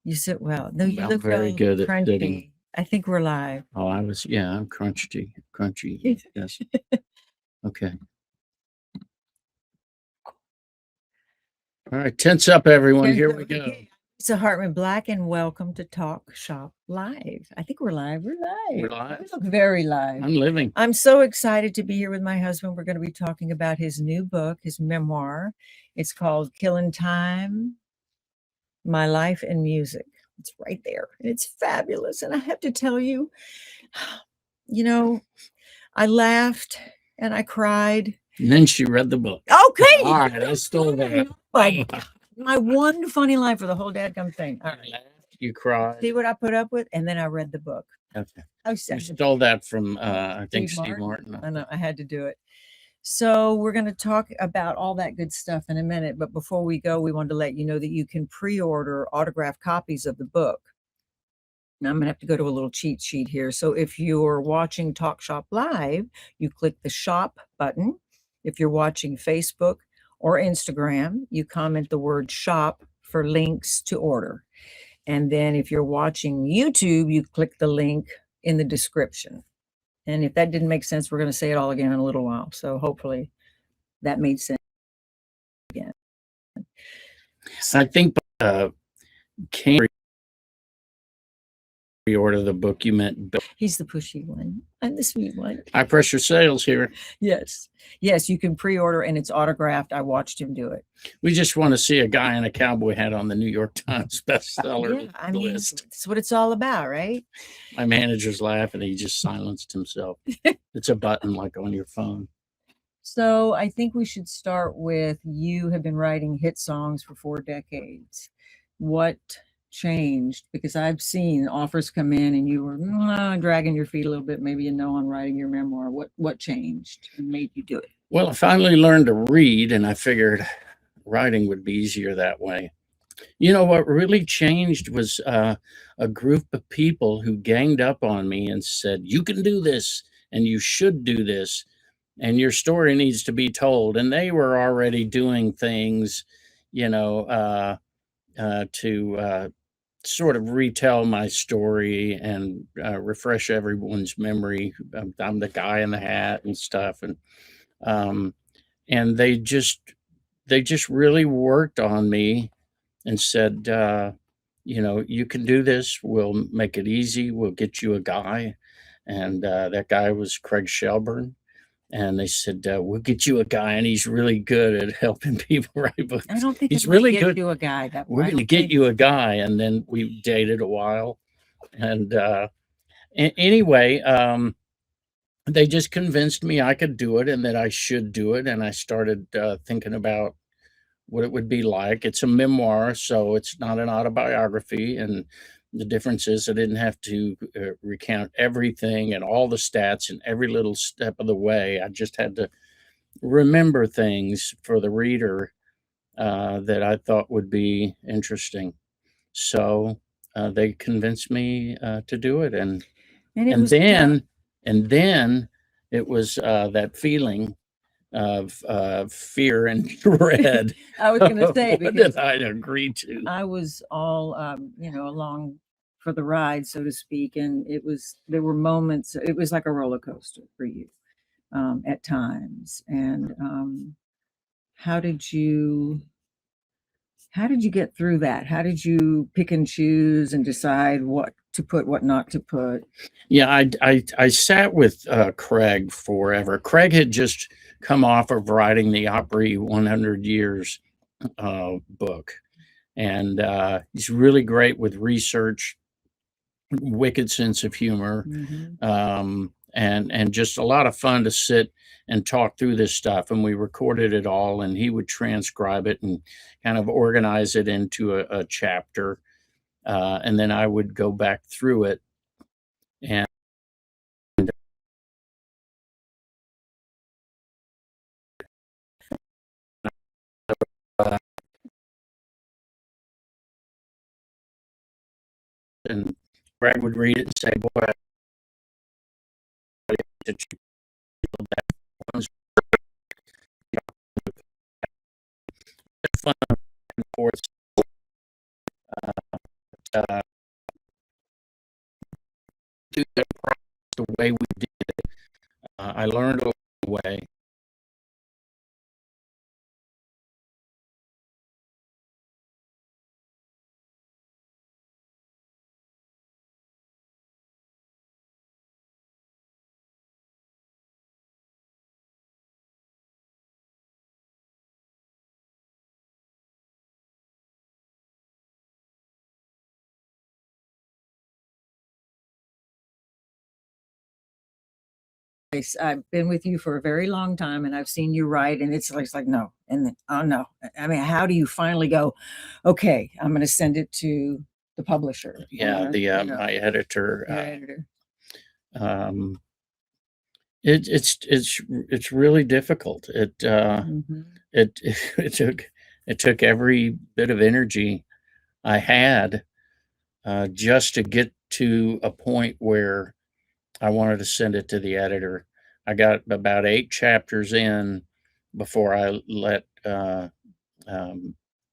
You sit well. No, you I'm look very all good at sitting. crunchy. I think we're live. Oh, yeah, I'm crunchy. Yes. Okay. All right. Tense up, everyone. Here we go. Okay. Lisa Hartman Black, and welcome to Talk Shop Live. I think we're live. We're live. We're live. We look very live. I'm living. I'm so excited to be here with my husband. We're going to be talking about his new book, his memoir. It's called Killin Time, My Life in Music. It's right there. It's fabulous. And I have to tell you, you know, I laughed and I cried. And then she read the book. Okay. All right. I stole that. My one funny line for the whole dadgum thing. All right. You cried. See what I put up with? And then I read the book. Okay. I You stole that from, I think, Steve Steve Martin. I know. I had to do it. So we're going to talk about all that good stuff in a minute. But before we go, we wanted to let you know that you can pre-order autographed copies of the book. Now I'm going to have to go to a little cheat sheet here. So if you're watching Talk Shop Live, you click the shop button. If you're watching Facebook or Instagram, you comment the word shop for links to order. And then if you're watching YouTube, you click the link in the description. And if that didn't make sense, we're going to say it all again in a little while. So hopefully that made sense again. I think Cambry pre-order the book. You meant Bill. He's the pushy one. I'm the sweet one. High pressure sales here. Yes. Yes, you can pre-order and it's autographed. I watched him do it. We just want to see a guy in a cowboy hat on the New York Times bestseller list. That's what it's all about, right? My manager's laughing. He just silenced himself. It's a button like on your phone. So I think we should start with, you have been writing hit songs for 4 decades. What changed? Because I've seen offers come in and you were dragging your feet a little bit, maybe on writing your memoir. What changed and made you do it? Well, I finally learned to read, and I figured writing would be easier that way. You know, what really changed was a group of people who ganged up on me and said, "You can do this, and you should do this, and your story needs to be told." And they were already doing things, to sort of retell my story and refresh everyone's memory. I'm the guy in the hat and stuff, um, and they just really worked on me and said, you can do this. We'll make it easy. We'll get you a guy, and that guy was Craig Shelburne. And they said, "We'll get you a guy, and he's really good at helping people write books. I don't think he's really good. You a guy that We're going to get you a guy." And then we dated a while, and anyway, they just convinced me I could do it and that I should do it. And I started thinking about what it would be like. It's a memoir, so it's not an autobiography. And the difference is I didn't have to recount everything and all the stats and every little step of the way. I just had to remember things for the reader that I thought would be interesting. So they convinced me to do it, and then it was that feeling of fear and dread. I was going to say, what did I agree to? I was all, along for the ride, so to speak. And there were moments, it was like a roller coaster for you at times. And how did you get through that? How did you pick and choose and decide what to put, what not to put? Yeah, I sat with Craig forever. Craig had just come off of writing the Opry 100 Years book. And he's really great with research, wicked sense of humor, and just a lot of fun to sit and talk through this stuff. And we recorded it all, and he would transcribe it and kind of organize it into a chapter. And then I would go back through it and and Greg would read it and say, "Boy, that you feel that was fun for do that process the way we did. I learned along the way. I've been with you for a very long time and I've seen you write and it's like no. And then, oh no. I mean, how do you finally go, okay, I'm going to send it to the publisher? Yeah, my editor. Your editor. Um, it's really difficult. It it took every bit of energy I had just to get to a point where I wanted to send it to the editor. I got about 8 chapters in before I let my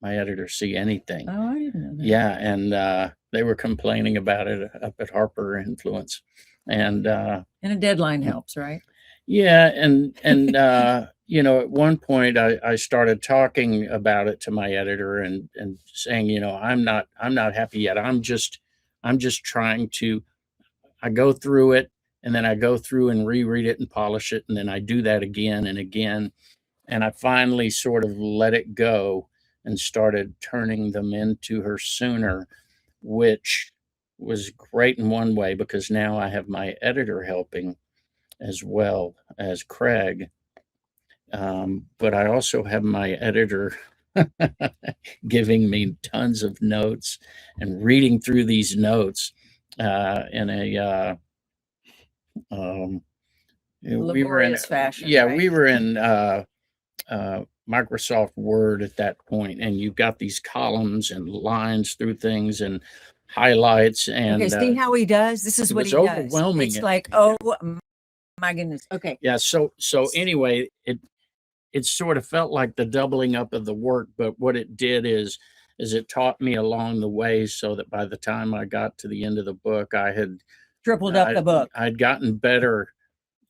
editor see anything. Oh, I didn't know that. Yeah, and they were complaining about it up at Harper Influence, and a deadline helps, right? Yeah, and at one point I started talking about it to my editor and saying, I'm not happy yet. I'm just trying to. I go through it and then I go through and reread it and polish it, and then I do that again and again, and I finally sort of let it go and started turning them into her sooner, which was great in one way because now I have my editor helping as well as Craig. But I also have my editor giving me tons of notes and reading through these notes in a we were in Laborious fashion, yeah right? we were in Microsoft Word at that point, and you've got these columns and lines through things and highlights and Okay, see how he does? This is it what was he does. overwhelming. It's like, oh my goodness. Okay. Yeah, so anyway, it sort of felt like the doubling up of the work, but what it did is it taught me along the way so that by the time I got to the end of the book, I had Tripled up the book. I'd gotten better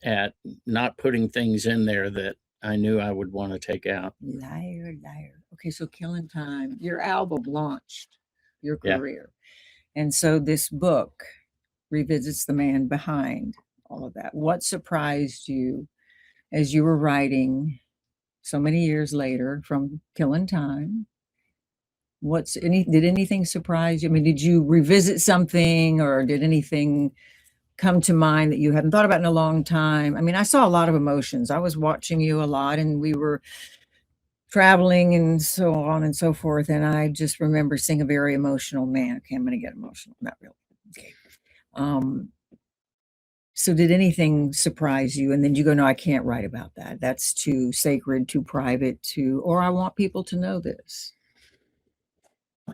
at not putting things in there that I knew I would want to take out. Liar, liar. Okay, so Killin Time, your album launched your Yeah. career. And so this book revisits the man behind all of that. What surprised you as you were writing so many years later from Killin Time? Did anything surprise you? I mean, did you revisit something or did anything come to mind that you hadn't thought about in a long time? I mean, I saw a lot of emotions. I was watching you a lot and we were traveling and so on and so forth. And I just remember seeing a very emotional man. Okay, I'm going to get emotional. Not really. Okay. So did anything surprise you? And then you go, no, I can't write about that. That's too sacred, too private, or I want people to know this.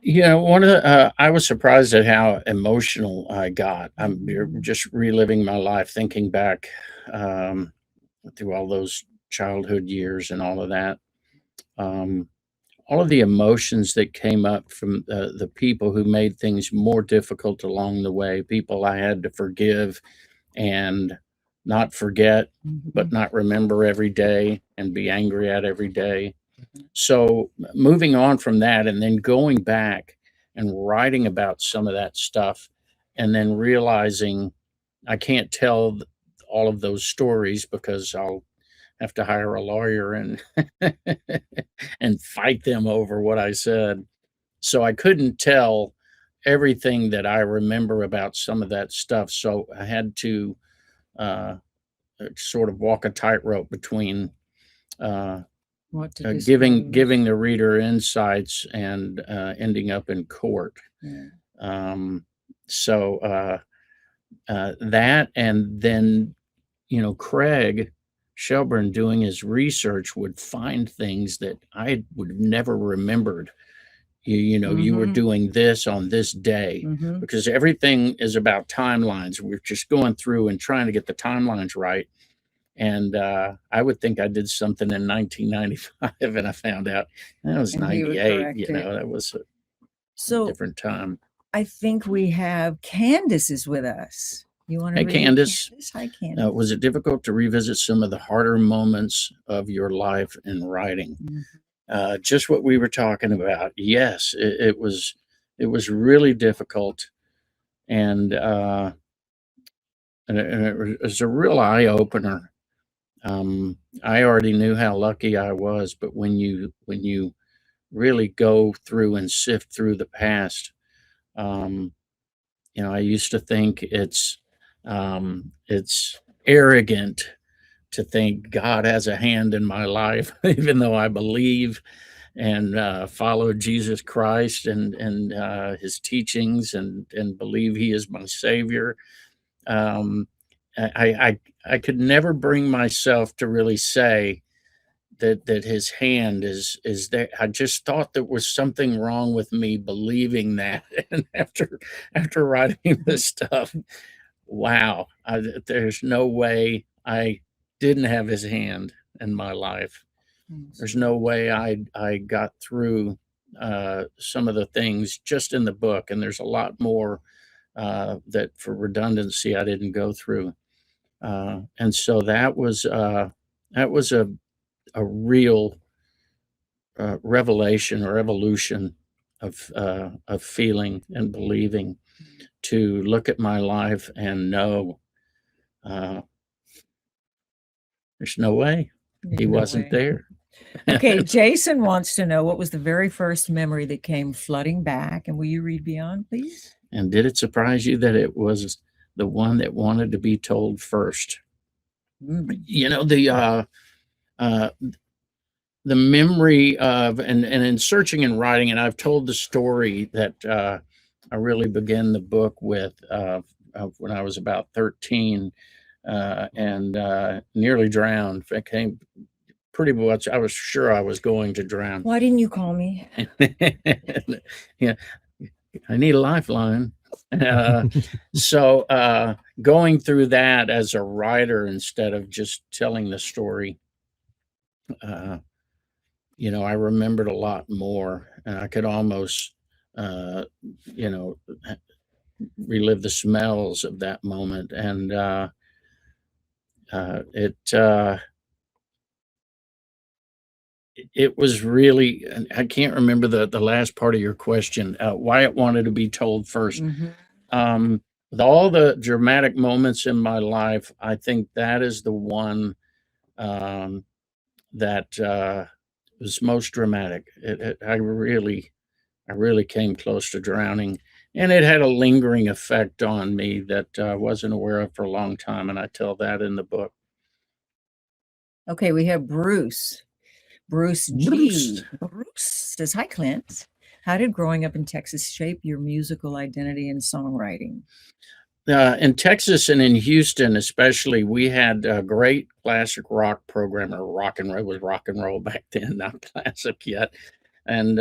Yeah, one of the I was surprised at how emotional I got. I'm just reliving my life, thinking back through all those childhood years and all of that. All of the emotions that came up from the people who made things more difficult along the way, people I had to forgive and not forget, but not remember every day and be angry at every day. So moving on from that and then going back and writing about some of that stuff and then realizing I can't tell all of those stories because I'll have to hire a lawyer and and fight them over what I said. So I couldn't tell everything that I remember about some of that stuff. So I had to uh, sort of walk a tightrope between giving the reader insights and ending up in court. Yeah. So that, and then Craig Shelburne doing his research would find things that I would have never remembered. You were doing this on this day because everything is about timelines. We're just going through and trying to get the timelines right. And I would think I did something in 1995, and I found out that was And he would 98. correct it. That was a different time. I think we have Candace is with us. You want to Hey, read Candace. Candace? Hi, Candace. Was it difficult to revisit some of the harder moments of your life in writing? Just what we were talking about. Yes, it was. It was really difficult, and it was a real eye opener. I already knew how lucky I was, but when you really go through and sift through the past, um, I used to think it's arrogant to think God has a hand in my life, even though I believe and follow Jesus Christ and His teachings and believe He is my Savior. Um, I could never bring myself to really say that His hand is there. I just thought there was something wrong with me believing that, and after writing this stuff, wow, there's no way I didn't have His hand in my life. There's no way I got through some of the things just in the book, and there's a lot more that, for redundancy, I didn't go through. And so that was a real revelation or evolution of feeling and believing, to look at my life and know uh, there's no way He wasn't there. Okay, Jason wants to know, what was the very first memory that came flooding back? And will you read beyond, please? And did it surprise you that it was the one that wanted to be told first? You know, uh, the memory of, and in searching and writing, and I've told the story that I really began the book with, of when I was about 13 and nearly drowned. I came pretty much, I was sure I was going to drown. Why didn't you call me? Yeah, I need a lifeline. So going through that as a writer instead of just telling the story, uh, I remembered a lot more, and I could almost, uh, you know, relive the smells of that moment, and it. It was really, and I can't remember the last part of your question, why it wanted to be told first. With all the dramatic moments in my life, I think that is the one um, that was most dramatic. I really came close to drowning, and it had a lingering effect on me that I wasn't aware of for a long time, and I tell that in the book. Okay, we have Bruce. Bruce G. Bruce says, hi, Clint. How did growing up in Texas shape your musical identity and songwriting? In Texas and in Houston, especially, we had a great classic rock program, or rock and roll. It was rock and roll back then, not classic yet. And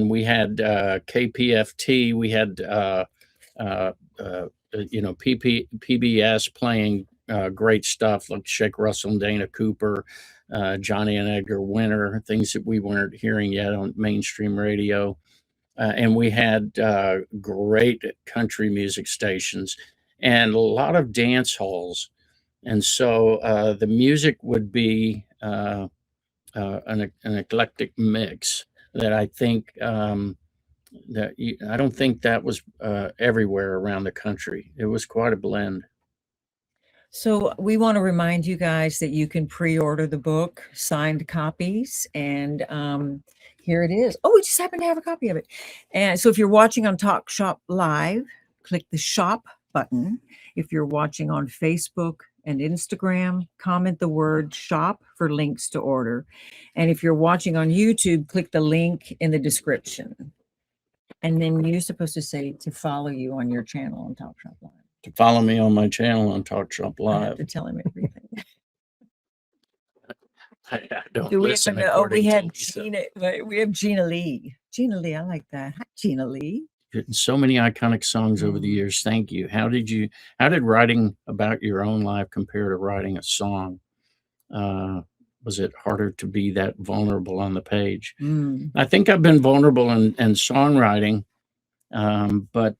we had KPFT. We had uh, PBS playing great stuff like Shake Russell and Dana Cooper, Johnny and Edgar Winter, things that we weren't hearing yet on mainstream radio. And we had great country music stations and a lot of dance halls. And so the music would be an eclectic mix that I think I don't think that was everywhere around the country. It was quite a blend. So we want to remind you guys that you can pre-order the book, signed copies, and here it is. Oh, we just happen to have a copy of it. And so if you're watching on Talk Shop Live, click the shop button. If you're watching on Facebook and Instagram, comment the word shop for links to order. And if you're watching on YouTube, click the link in the description. And then you're supposed to say to follow you on your channel on Talk Shop Live. To follow me on my channel on Talk Shop I have Live. to tell him everything. I don't Do we listen even know? Oh, we according to have Lisa. Gina. We have Gina Lee. Gina Lee, I like that. Hi, Gina Lee. Written so many iconic songs over the years. Thank you. How did writing about your own life compare to writing a song? Was it harder to be that vulnerable on the page? I think I've been vulnerable in songwriting, But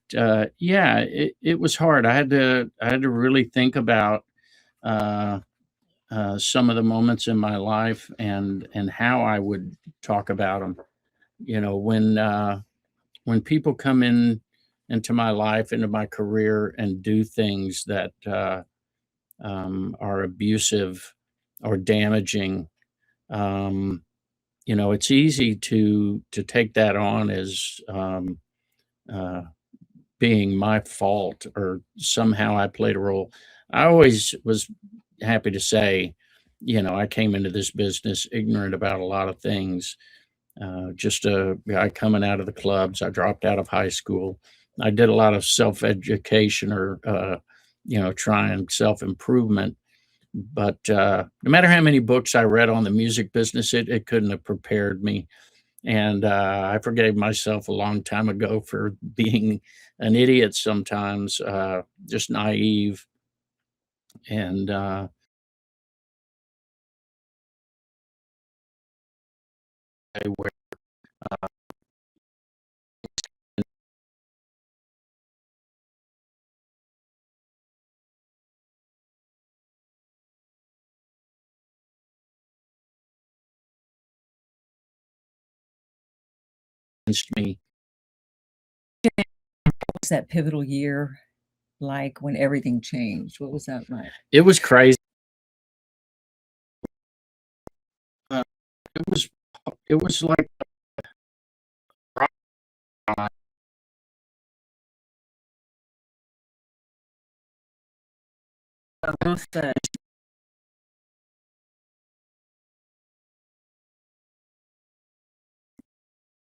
yeah, it was hard. I had to really think about uh, some of the moments in my life and how I would talk about them. When people come into my life, into my career, and do things that are abusive or damaging, um, it's easy to take that on as uh, being my fault or somehow I played a role. I always was happy to say, I came into this business ignorant about a lot of things. Just a guy coming out of the clubs. I dropped out of high school. I did a lot of self education or, trying self improvement. But no matter how many books I read on the music business, it couldn't have prepared me. And I forgave myself a long time ago for being an idiot sometimes, just naive. And where against me. What was that pivotal year like when everything changed? What was that like? It was crazy. Uh, it was it was like Both said,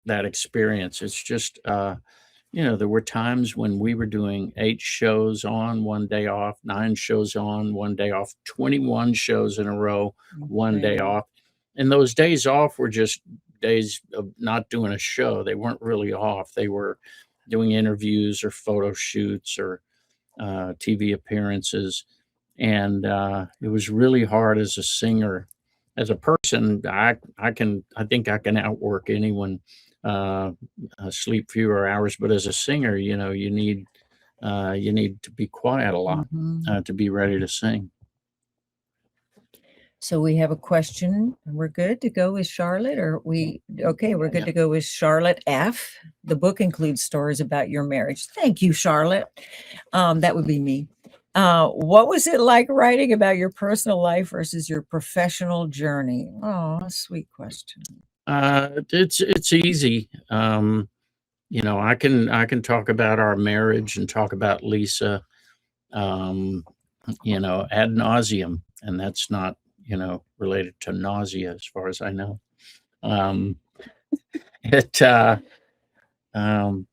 that experience. It's just there were times when we were doing 8 shows on, 1 day off, 9 shows on, 1 day off, 21 shows in a row, 1 day okay. off. And those days off were just days of not doing a show. They weren't really off. They were doing interviews or photo shoots or TV appearances. And it was really hard as a singer. As a person, I think I can outwork anyone, uh, sleep fewer hours. But as a singer, you need to be quiet a lot Mhm. to be ready to sing. So we have a question. We're good to go with Charlotte, or okay, we're good Yeah. to go with Charlotte F. The book includes stories about your marriage. Thank you, Charlotte. That would be me. What was it like writing about your personal life versus your professional journey? Oh, sweet question. It's easy. I can talk about our marriage and talk about Lisa, um, ad nauseum, and that's not related to nausea as far as I know. Um, it um,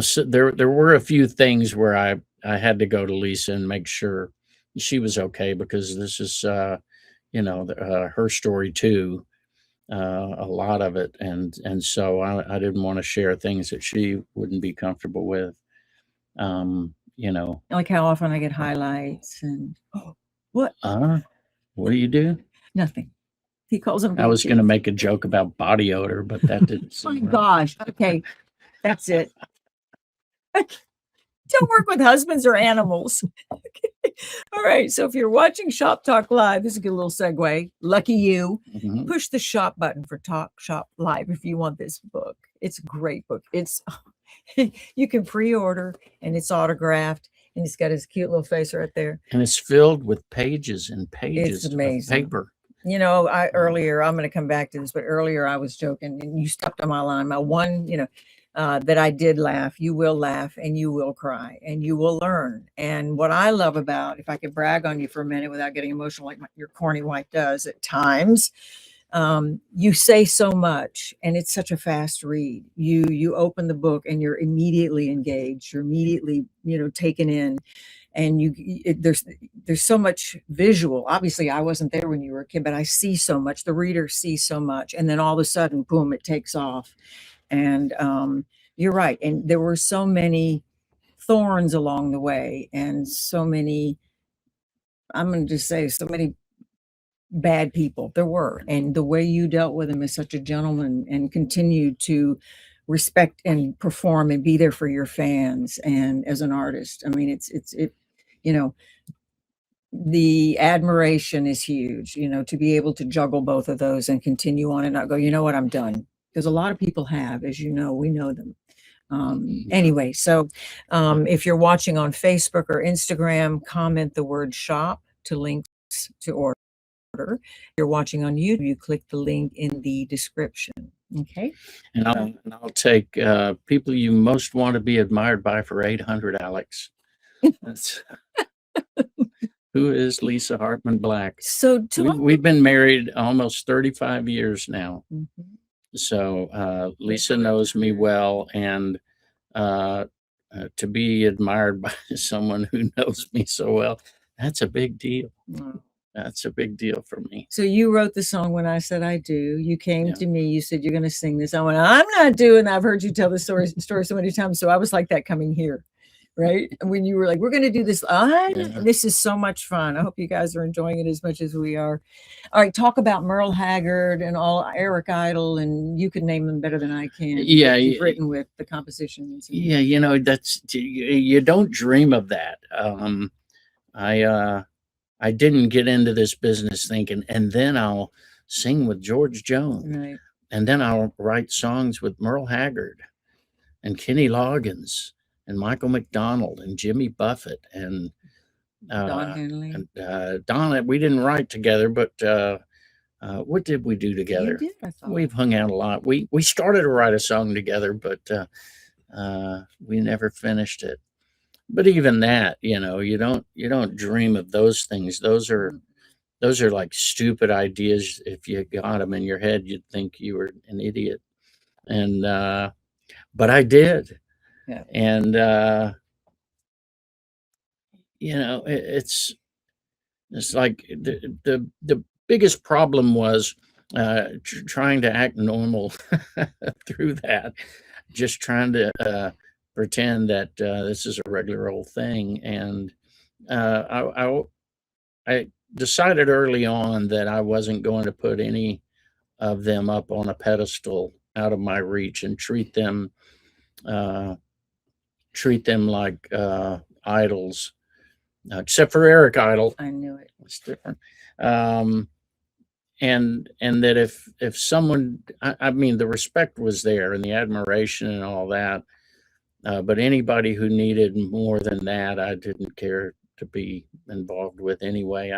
so there were a few things where I had to go to Lisa and make sure she was okay because this is her story too, a lot of it, and so I didn't want to share things that she wouldn't be comfortable with. Um, you know, Like how often I get highlights and what? uh, what do you do? Nothing. He calls them I was glitches. going to make a joke about body odor, but that didn't My seem right. gosh. Okay, that's it. Don't work with husbands or animals. Okay. All right. So if you're watching Shop Talk Live, this is a good little segue. Lucky you. Mhm. Push the shop button for Talk Shop Live if you want this book. It's a great book. It's you can pre-order and it's autographed and it's got his cute little face right there. And it's filled with pages and It's pages of amazing. paper. I'm going to come back to this, but earlier I was joking and you stepped on my line. My one, that I did laugh, you will laugh and you will cry and you will learn. And what I love about, if I could brag on you for a minute without getting emotional, like your corny wife does at times, you say so much and it's such a fast read. You open the book and you're immediately engaged. You're immediately, taken in and there's so much visual. Obviously I wasn't there when you were a kid, but I see so much, the reader sees so much, and then all of a sudden boom, it takes off. And you're right, and there were so many thorns along the way and so many, I'm going to just say, so many bad people there were, and the way you dealt with them as such a gentleman and continued to respect and perform and be there for your fans and as an artist. I mean, you know, the admiration is huge, to be able to juggle both of those and continue on and not go, you know what, I'm done. Because a lot of people have, as you know, we know them. Anyway, so if you're watching on Facebook or Instagram, comment the word shop to links to order. If you're watching on YouTube, you click the link in the description. Okay. And I'll take people you most want to be admired by for 800, Alex. That's who is Lisa Hartman Black. So we've been married almost 35 years now. Mhm. So Lisa knows me well, and to be admired by someone who knows me so well, that's a big deal. Wow. That's a big deal for me. So you wrote the song When I Said I Do. You came Yeah. to me, you said you're going to sing this. I went, I'm not doing that. I've heard you tell the story so many times. So I was like that coming here, right? When you were like, we're going to do this. This is so much fun. I hope you guys are enjoying it as much as we are. All right, talk about Merle Haggard and all Eric Idle, and you can name them better than I can. Yeah, you've written with the compositions. Yeah, that's you don't dream of that. I didn't get into this business thinking, and then I'll sing with George Jones, right, and then I'll write songs with Merle Haggard and Kenny Loggins and Michael McDonald and Jimmy Buffett and Don Henley. And Don. We didn't write together, but what did we do together? You did, I thought. We've hung out a lot. We started to write a song together, but we never finished it. But even that, you don't dream of those things. Those are like stupid ideas. If you got them in your head, you'd think you were an idiot. And but I did. Yeah. And it's like the biggest problem was trying to act normal through that, just trying to pretend that this is a regular old thing. And I decided early on that I wasn't going to put any of them up on a pedestal out of my reach and treat them like idols, except for Eric Idle. I knew it. It's different. And that if someone, I mean, the respect was there and the admiration and all that, but anybody who needed more than that, I didn't care to be involved with anyway.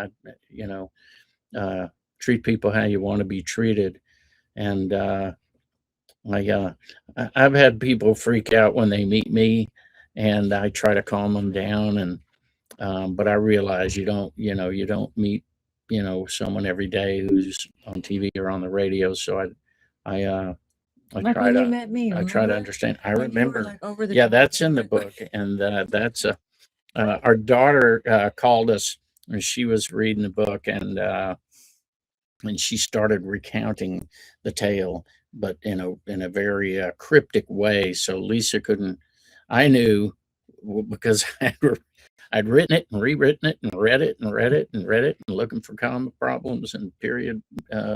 Treat people how you want to be treated. And I've had people freak out when they meet me, and I try to calm them down. And but I realize you don't meet someone every day who's on TV or on the radio. So I Like try when to you met me, I try to understand. I when you were, remember. like, over the Yeah, top. that's in the book, and that's our daughter called us, and she was reading the book, and she started recounting the tale, but in a very cryptic way. So Lisa couldn't. I knew because I'd written it and rewritten it and read it and read it and read it and looking for comma problems and period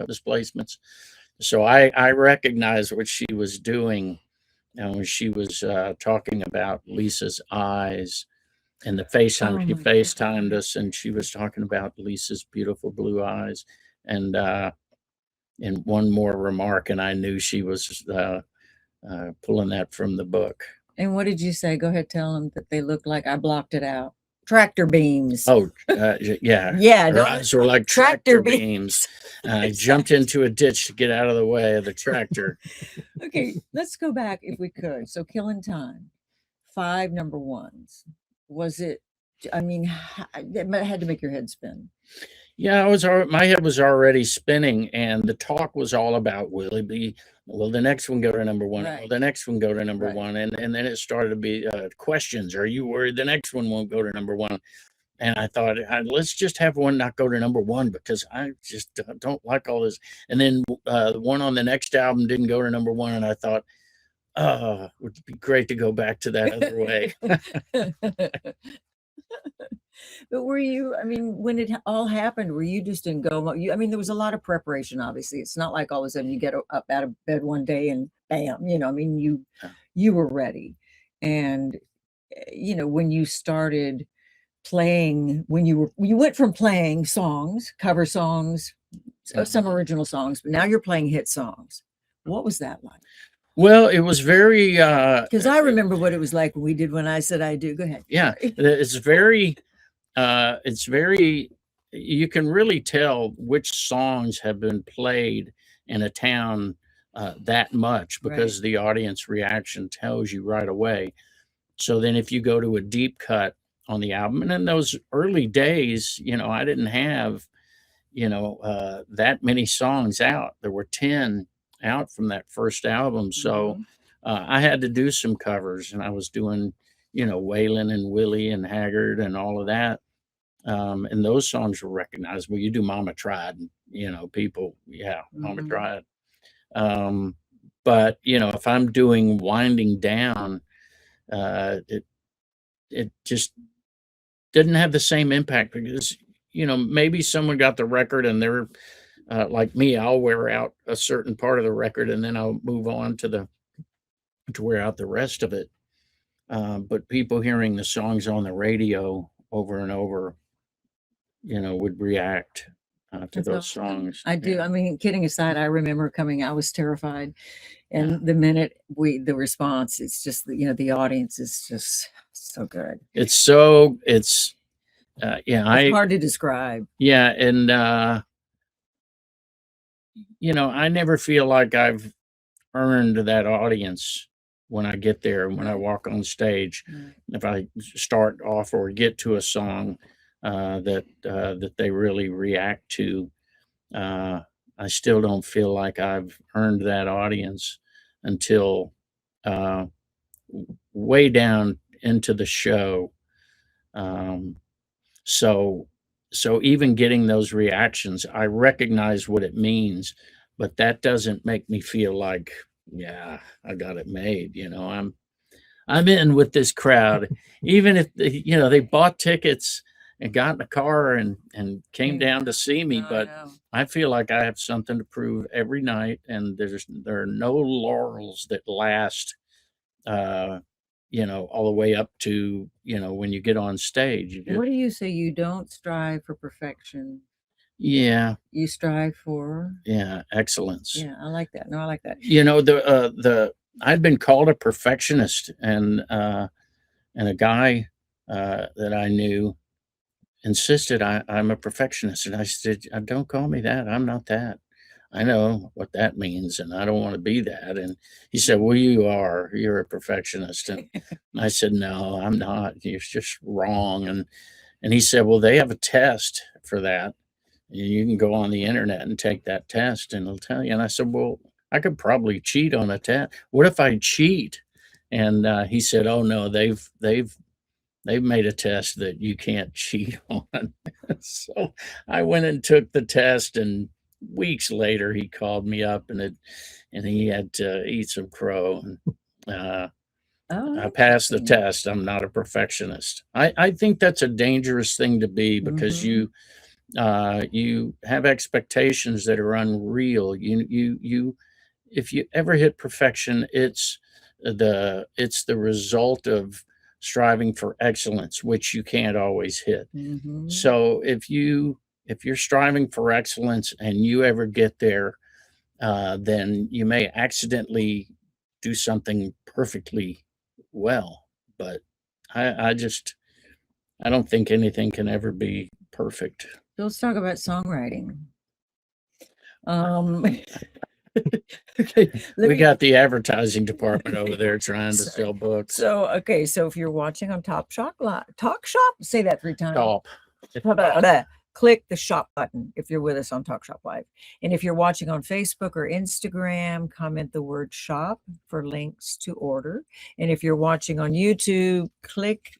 displacements. So I recognized what she was doing when she was talking about Lisa's eyes and the FaceTime. She FaceTimed us, and she was talking about Lisa's beautiful blue eyes. And one more remark, and I knew she was pulling that from the book. And what did you say? Go ahead, tell them that they look like I blocked it out. Tractor beams. Oh, yeah. Yeah. Her eyes were like tractor beams. I jumped into a ditch to get out of the way of the tractor. Okay, let's go back if we could. So Killin Time, 5 number ones. Was it, I mean, it had to make your head spin. Yeah, my head was already spinning, and the talk was all about, will the next one go to number one? Right. Will the next one go to number Right. one? And then it started to be questions. Are you worried the next one won't go to number one? And I thought, let's just have one not go to number one, because I just don't like all this. And then the one on the next album didn't go to number one, and I thought, it would be great to go back to that other way. But were you, I mean, when it all happened, were you just in go mode? I mean, there was a lot of preparation, obviously. It's not like all of a sudden you get up out of bed one day and bam, I mean, you were ready. And when you started playing, you went from playing songs, cover songs, some original songs, but now you're playing hit songs. What was that like? Well, it was very Because I remember what it was like when we did When I Said I Do. Go ahead. yeah, Sorry. it's very, you can really tell which songs have been played in a town that much Right. because the audience reaction tells you right away. So then if you go to a deep cut on the album, and in those early days, I didn't have, that many songs out. There were 10 out from that first album. So Mhm. I had to do some covers, and I was doing, Waylon and Willie and Haggard and all of that. And those songs were recognizable. You do Mama Tried, and, people, yeah, Mama Mhm. Tried. Um, but, if I'm doing Winding Down, it just didn't have the same impact because, maybe someone got the record and they're like me, I'll wear out a certain part of the record and then I'll move on to wear out the rest of it. But people hearing the songs on the radio over and over, would react to That's those awesome. songs. I do. Yeah. I mean, kidding aside, I remember coming, I was terrified. Yeah. And the minute the response, it's just, the audience is just so good. It's yeah, It's hard to describe. yeah. And, I never feel like I've earned that audience when I get there, when I Right. walk on stage. Right. If I start off or get to a song that they really react to, uh, I still don't feel like I've earned that audience until uh, way down into the show. Um, so so even getting those reactions, I recognize what it means, but that doesn't make me feel like, yeah, I got it made. I'm in with this crowd, even if they bought tickets and got in a car and came down to see me, No, I but know. I feel like I have something to prove every night, and there are no laurels that last. Uh, all the way up to, when you get on stage, you What just, do you say? You don't strive for perfection. yeah, You strive for, yeah, excellence. yeah, I like that. No, I like that. The I'd been called a perfectionist, and a guy that I knew insisted I'm a perfectionist, and I said, Don't call me that. I'm not that. I know what that means, and I don't want to be that." And he said, "Well, you are. You're a perfectionist." And I said, "No, I'm not. You're just wrong." And he said, "Well, they have a test for that. You can go on the internet and take that test, and it'll tell you." And I said, "Well, I could probably cheat on a test. What if I cheat?" And he said, "Oh no, they've made a test that you can't cheat on." So I went and took the test, and weeks later he called me up, and he had to eat some crow. And Oh, I passed the interesting. test. I'm not a perfectionist. I think that's a dangerous thing to be because Mhm. you have expectations that are unreal. You if you ever hit perfection, it's the result of striving for excellence, which you can't always hit. Mhm. So if you're striving for excellence and you ever get there, then you may accidentally do something perfectly well. But I don't think anything can ever be perfect. So let's talk about songwriting. Okay, We got the advertising department over there trying to Sorry. sell books. So, okay, so if you're watching on Talk Shop, say that 3 times. Stop. Blah, blah, blah. Click the shop button if you're with us on Talk Shop Live. And if you're watching on Facebook or Instagram, comment the word shop for links to order. And if you're watching on YouTube, click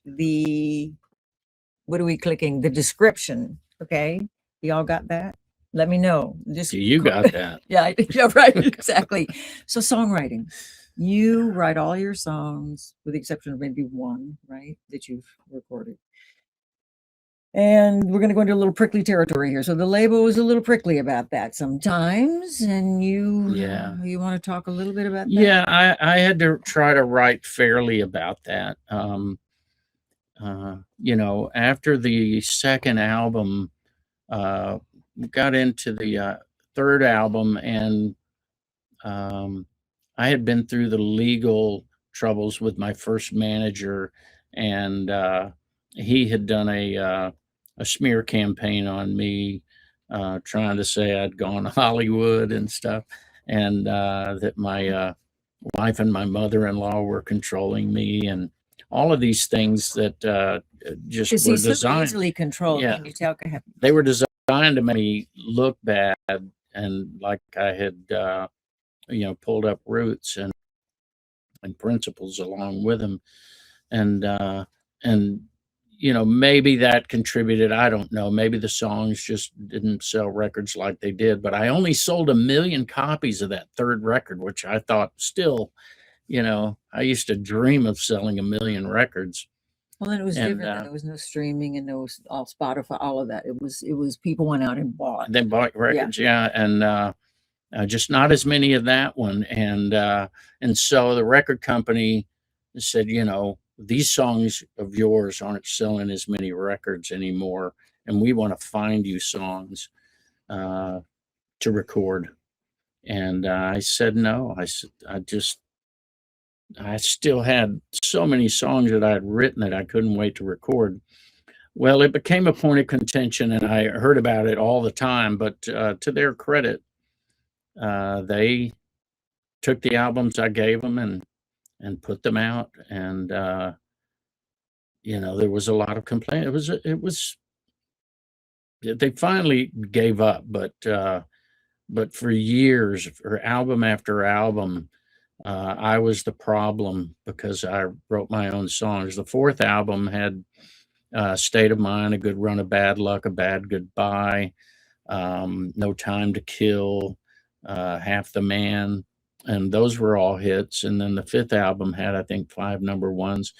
what are we clicking? The description. Okay. Y'all got that? Let me know. Just You got that. yeah, yeah, right. Exactly. So songwriting. You write all your songs with the exception of maybe one, right? That you've recorded. And we're going to go into a little prickly territory here. So the label was a little prickly about that sometimes. And Yeah. you want to talk a little bit about that? Yeah, I had to try to write fairly about that. After the second album, got into the third album, and I had been through the legal troubles with my first manager, and he had done a smear campaign on me, trying to say I'd gone to Hollywood and stuff, and that my wife and my mother-in-law were controlling me, and all of these things that just Because were he's so designed. easily controlled. Yeah, Can you tell? Go ahead. they were designed to make me look bad, and like I had pulled up roots and principles along with him, and maybe that contributed. I don't know, maybe the songs just didn't sell records like they did, but I only sold 1 million copies of that third record, which I thought still, I used to dream of selling 1 million records. Well, then it was And different. Then there was no streaming and there was all Spotify, all of that. It was people went out and bought. they bought records, yeah, and just not as many of that one. And so the record company said, these songs of yours aren't selling as many records anymore, and we want to find you songs to record. And I said no. I still had so many songs that I had written that I couldn't wait to record. Well, it became a point of contention, and I heard about it all the time. But to their credit, they took the albums I gave them and put them out, and there was a lot of complaint. It was they finally gave up, but for years, for album after album, I was the problem because I wrote my own songs. The fourth album had State of Mind, A Good Run of Bad Luck, A Bad Goodbye, No Time to Kill, Half the Man, and those were all hits. And then the fifth album had, I think, 5 number 1s,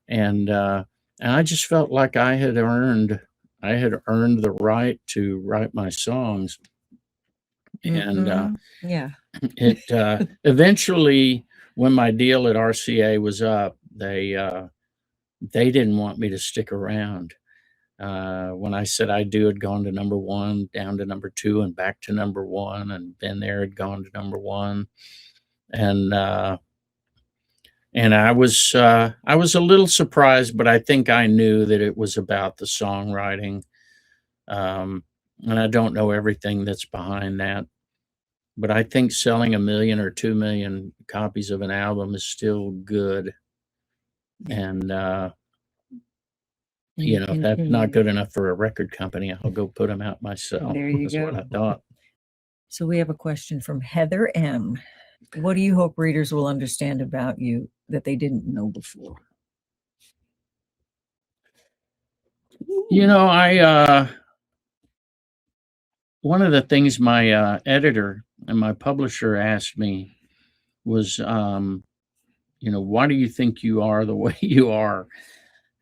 and I just felt like I had earned the right to write my songs. And yeah, it eventually, when my deal at RCA was up, they didn't want me to stick around. When I said I do had gone to number 1, down to number 2, and back to number 1, and then there had gone to number 1, and I was a little surprised, but I think I knew that it was about the songwriting, and I don't know everything that's behind that, but I think selling 1 million or 2 million copies of an album is still good, and if that's not good enough for a record company, I'll go put them out myself. There you That's go. what I thought. So we have a question from Heather M. What do you hope readers will understand about you that they didn't know before? One of the things my editor and my publisher asked me was, why do you think you are the way you are?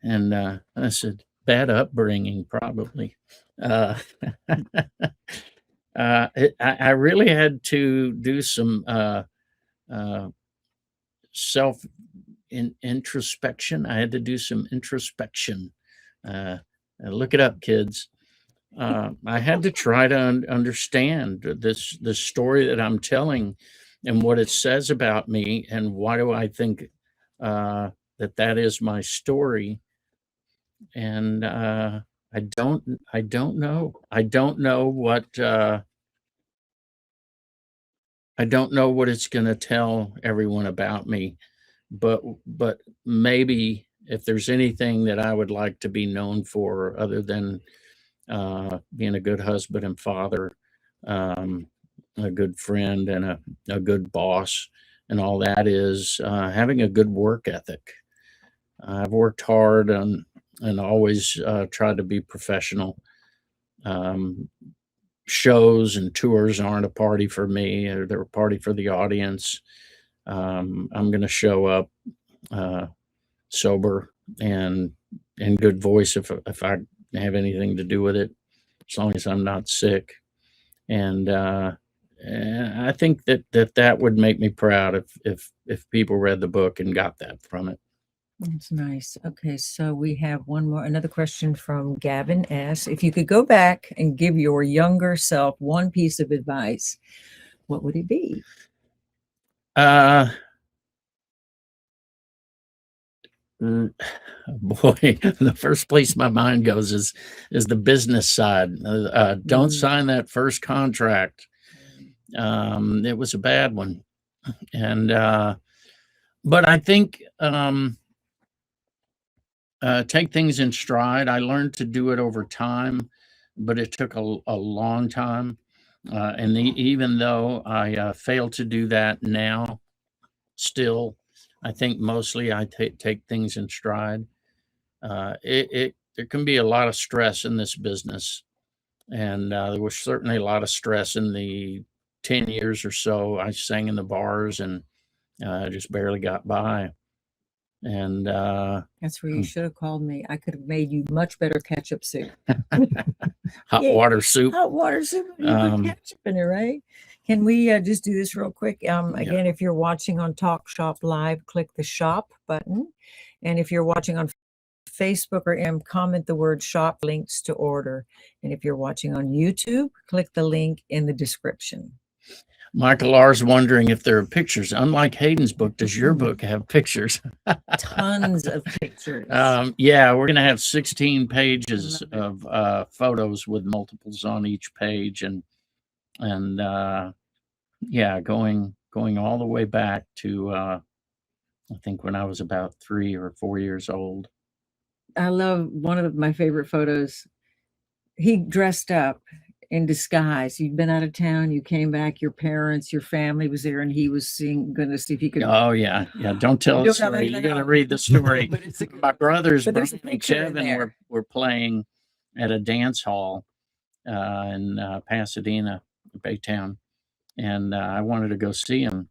And I said, bad upbringing, probably. I really had to do some self introspection. I had to do some introspection. Look it up, kids. I had to try to understand the story that I'm telling and what it says about me, and why do I think that is my story. And I don't know. I don't know what it's going to tell everyone about me, but maybe if there's anything that I would like to be known for, other than being a good husband and father, a good friend, and a good boss, and all that, is having a good work ethic. I've worked hard and always tried to be professional. Shows and tours aren't a party for me; they're a party for the audience. I'm going to show up sober and in good voice if I have anything to do with it as long as I'm not sick. And I think that would make me proud if people read the book and got that from it. That's nice. Okay, so we have another question from Gavin S. If you could go back and give your younger self one piece of advice, what would it be? Boy, the first place my mind goes is the business side. Don't sign that first contract. It was a bad one, and but I think take things in stride. I learned to do it over time, but it took a long time. And even though I fail to do that now, still, I think mostly I take things in stride. There can be a lot of stress in this business, and there was certainly a lot of stress in the 10 years or so I sang in the bars and just barely got by. And That's where you should have called me. I could have made you much better ketchup soup. hot water soup. Hot water soup. You put ketchup in it, right? Can we just do this real quick? Again, if you're watching on Talk Shop Live, click the shop button. And if you're watching on Facebook or comment the word shop links to order. And if you're watching on YouTube, click the link in the description. Michael R.'s wondering if there are pictures. Unlike Hayden's book, does your book have pictures? Tons of pictures. Yeah, we're going to have 16 pages of photos with multiples on each page, and yeah, going all the way back to I think when I was about 3 or 4 years old. I love one of my favorite photos. He dressed up in disguise. You'd been out of town, you came back, your parents, your family was there, and he was gonna see if he could. Oh yeah. Don't tell the story. You gotta read the story. My brothers, Brian and Kevin, were playing at a dance hall in Pasadena, Baytown, and I wanted to go see him.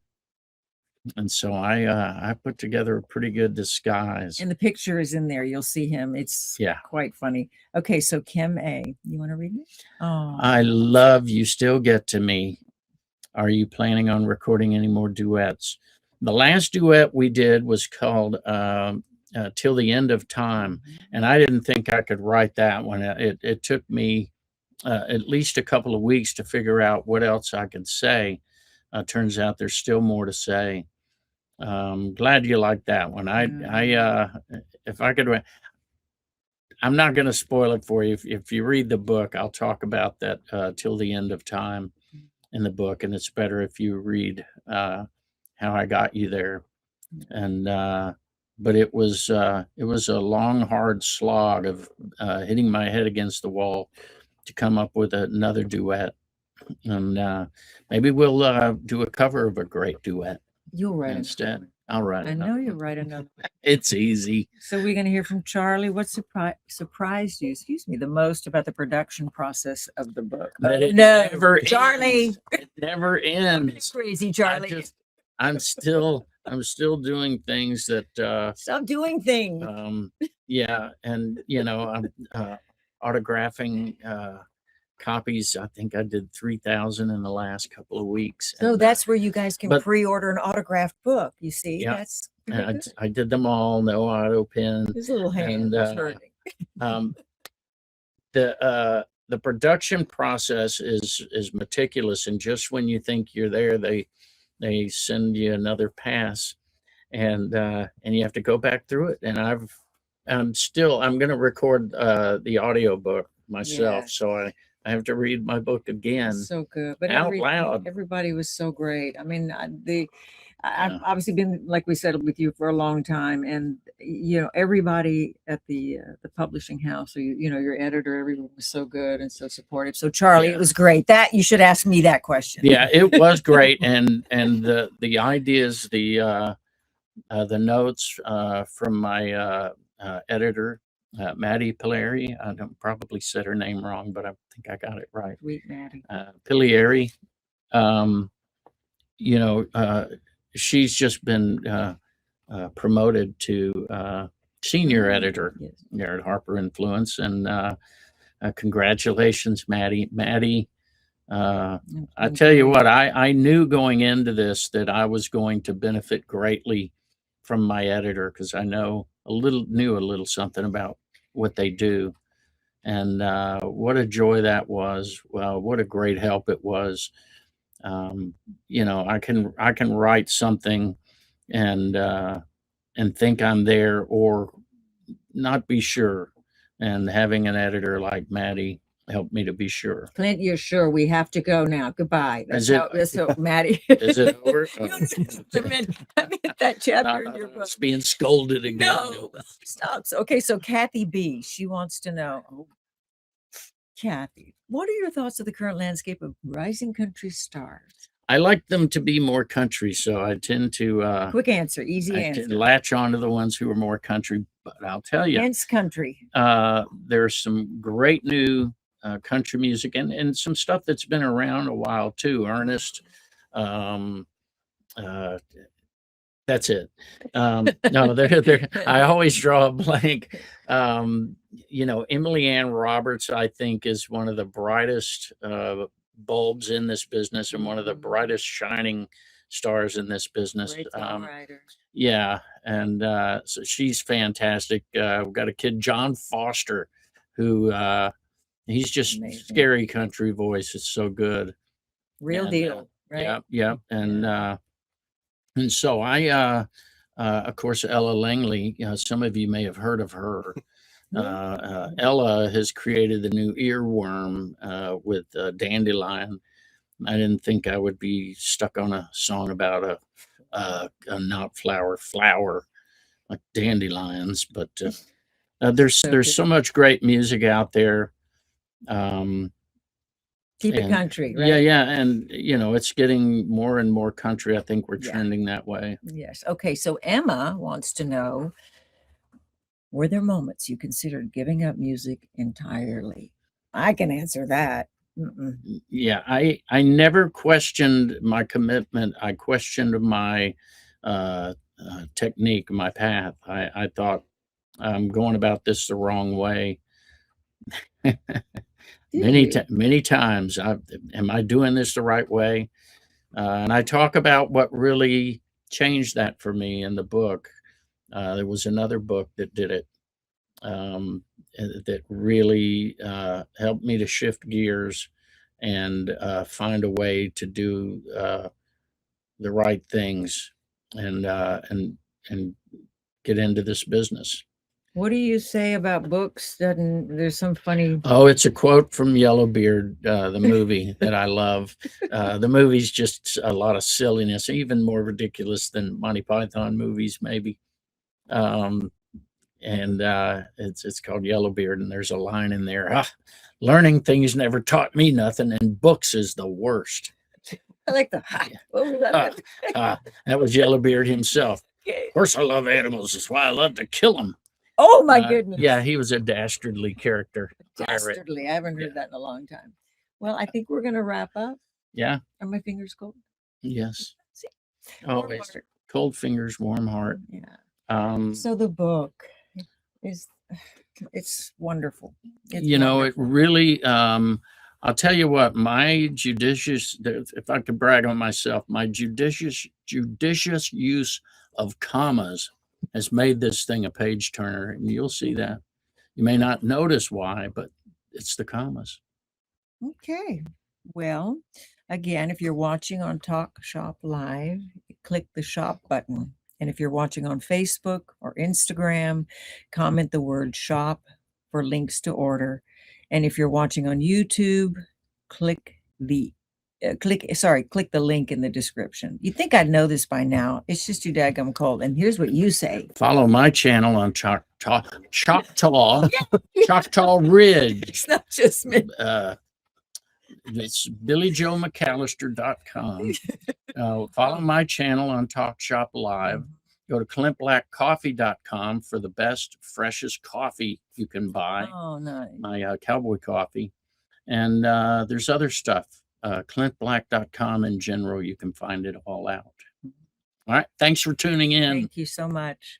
And so I put together a pretty good disguise. And the picture is in there. You'll see him. It's quite funny. Okay, so Kim A, you want to read it? Oh, I love You Still Get to Me. Are you planning on recording any more duets? The last duet we did was called Till the End of Time. And I didn't think I could write that one. It took me at least a couple of weeks to figure out what else I could say. Turns out there's still more to say. Glad you like that one. If I could, I'm not going to spoil it for you. If you read the book, I'll talk about that Till the End of Time in the book, and it's better if you read how I got you there. And but it was a long, hard slog of hitting my head against the wall to come up with another duet. And maybe we'll do a cover of a great duet. You'll write instead. I'll write. I know you'll write another. It's easy. So we're going to hear from Charlie. What surprised you, the most about the production process of the book? Never Charlie. Ends. It never ends. Crazy, Charlie. I'm still doing things that. Stop doing things. Yeah, and I'm autographing. Copies. I think I did 3,000 in the last couple of weeks. So that's where you guys can pre-order an autographed book. You see, that's I did them all. No auto pen. His little hand. The production process is meticulous, and just when you think you're there, they send you another pass, and you have to go back through it. And I'm going to record the audio book myself, so I have to read my book again. So good, but out loud. Everybody was so great. I mean, I've obviously been, like we said, with you for a long time, and everybody at the publishing house, or your editor, everyone was so good and so supportive. So Charlie, it was great. That you should ask me that question. Yeah, it was great, and the ideas, the notes from my editor. Maddie Pilieri. I don't probably said her name wrong, but I think I got it right. Sweet Maddie. Pilieri. She's just been promoted to senior editor Yes. there at Harper Influence. And congratulations, Maddie. Maddie, I tell you what, I knew going into this that I was going to benefit greatly from my editor, because I knew a little something about what they do. And what a joy that was. Well, what a great help it was. I can write something and think I'm there or not be sure. And having an editor like Maddie helped me to be sure. Clint, you're sure we have to go now. Goodbye. That's how Maddie. Is it over? I mean, that chapter in your book. It's being scolded again. No, stop. Okay, so Kathy B, she wants to know, Kathy, what are your thoughts of the current landscape of rising country stars? I like them to be more country, so I tend to quick answer, easy answer. Latch on to the ones who are more country. But I'll tell you, hence country. There's some great new country music and some stuff that's been around a while too. Ernest, that's it. No, they're I always draw a blank. Emily Ann Roberts, I think, is one of the brightest bulbs in this business and one of the brightest shining stars in this business. Great songwriter. Yeah, and so she's fantastic. We've got a kid, John Foster, who he's just Amazing. Scary country voice. It's so good. Real deal, right? Yeah. And so I, of course, Ella Langley. Some of you may have heard of her. Ella has created the new Earworm with Dandelion. I didn't think I would be stuck on a song about a not flower like dandelions, but there's so much great music out there. Keep it country, right? Yeah, and it's getting more and more country. I think we're trending that way. Yes. Okay, so Emma wants to know, were there moments you considered giving up music entirely? I can answer that. Yeah, I never questioned my commitment. I questioned my technique, my path. I thought I'm going about this the wrong way. Many times. Am I doing this the right way? And I talk about what really changed that for me in the book. There was another book that did it, that really helped me to shift gears and find a way to do the right things and get into this business. What do you say about books? There's some funny. Oh, it's a quote from Yellowbeard, the movie that I love. The movie's just a lot of silliness, even more ridiculous than Monty Python movies, maybe. And it's called Yellowbeard, and there's a line in there: learning things never taught me nothing, and books is the worst. I like the what was that? That was Yellowbeard himself. Of course, I love animals. That's why I love to kill them. Oh my goodness. Yeah, he was a dastardly character. Dastardly. I haven't heard that in a long time. Well, I think we're going to wrap up. Yeah. Are my fingers cold? Yes. See? Always. Cold fingers, warm heart. Yeah. So the book it's wonderful. It really, I'll tell you what, my judicious, if I could brag on myself, my judicious use of commas has made this thing a page turner, and you'll see that. You may not notice why, but it's the commas. Okay. Well, again, if you're watching on Talk Shop Live, click the shop button. And if you're watching on Facebook or Instagram, comment the word shop for links to order. And if you're watching on YouTube, click the link in the description. You'd think I'd know this by now. It's just too daggum cold. And here's what you say. Follow my channel on Choctaw Ridge. It's not just me. It's BillyJoeMcAllister.com. Follow my channel on Talk Shop Live. Go to ClintBlackCoffee.com for the best, freshest coffee you can buy. Oh, nice. My cowboy coffee. And there's other stuff. ClintBlack.com in general, you can find it all out. All right. Thanks for tuning in. Thank you so much.